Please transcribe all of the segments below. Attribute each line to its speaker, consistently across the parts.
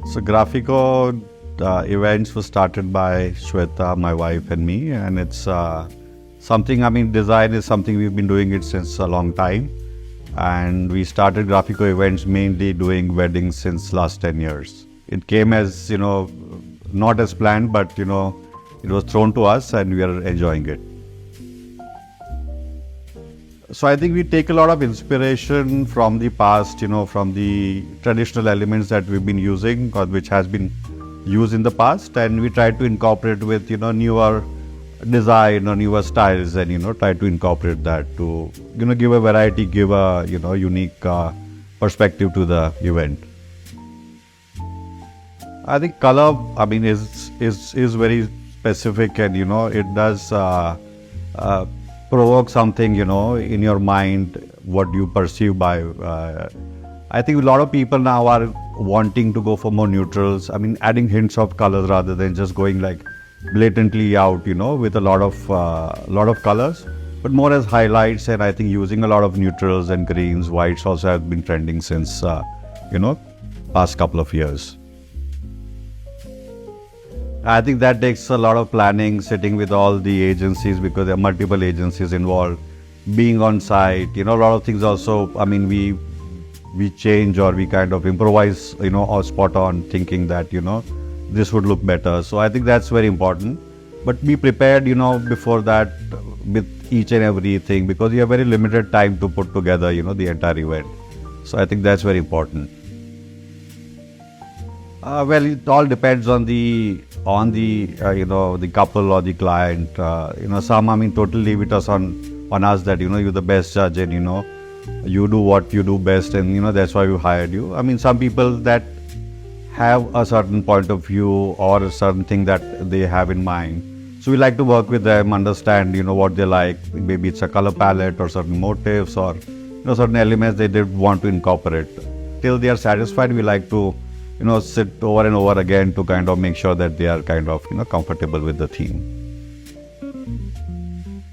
Speaker 1: So Grafico Events was started by Shweta, my wife, and me, and it's something. I mean, design is something we've been doing it since a long time, and we started Grafico Events mainly doing weddings since last 10 years. It came as not as planned, but it was thrown to us, and we are enjoying it. So I think we take a lot of inspiration from the past, from the traditional elements that we've been using or which has been used in the past, and we try to incorporate with, newer design or newer styles, and, try to incorporate that to, give a variety, give a, unique perspective to the event. I think color, is very specific, and, it does provoke something, in your mind, what you perceive by. I think a lot of people now are wanting to go for more neutrals. Adding hints of colors rather than just going like blatantly out, with a lot of colors, but more as highlights. And I think using a lot of neutrals and greens, whites also have been trending since, past couple of years. I think that takes a lot of planning, sitting with all the agencies because there are multiple agencies involved, being on site, a lot of things also. We change or we kind of improvise, or spot on thinking that, this would look better. So I think that's very important. But be prepared, before that with each and everything, because you have very limited time to put together, the entire event. So I think that's very important. Well, it all depends on the the couple or the client. Some totally leave it on us that you're the best judge, and you do what you do best, and that's why we hired you. Some people that have a certain point of view or a certain thing that they have in mind. So we like to work with them, understand what they like. Maybe it's a color palette or certain motifs or certain elements they did want to incorporate. Till they are satisfied, we like to sit over and over again to kind of make sure that they are kind of comfortable with the theme.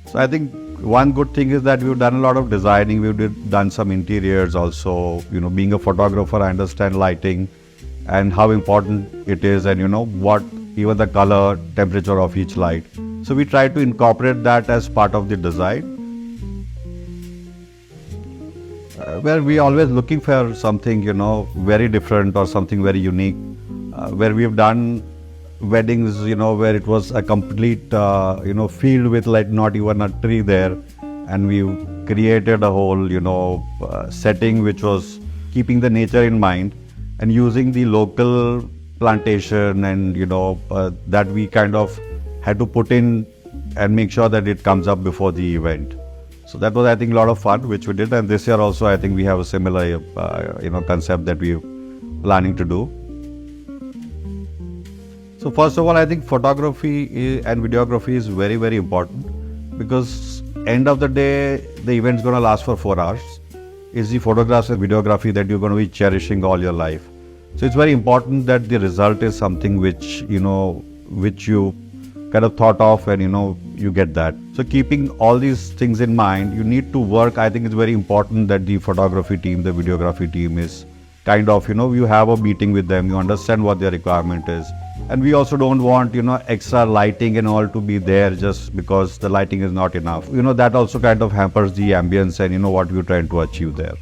Speaker 1: So I think one good thing is that we've done a lot of designing. We've done some interiors also. Being a photographer, I understand lighting and how important it is, and what even the color, temperature of each light. So we try to incorporate that as part of the design. Where we always looking for something very different or something very unique. Where we've done weddings where it was a complete field with like not even a tree there, and we created a whole setting which was keeping the nature in mind and using the local plantation, and that we kind of had to put in and make sure that it comes up before the event. So that was, I think, a lot of fun which we did, and this year also I think we have a similar concept that we're planning to do. So first of all, I think photography and videography is very, very important, because end of the day the event's going to last for 4 hours. It's the photographs and videography that you're going to be cherishing all your life. So it's very important that the result is something which you kind of thought of, and you get that. So keeping all these things in mind, you need to work. I think it's very important that the photography team, the videography team is kind of, you have a meeting with them, you understand what their requirement is. And we also don't want, extra lighting and all to be there just because the lighting is not enough. That also kind of hampers the ambience and what we're trying to achieve there.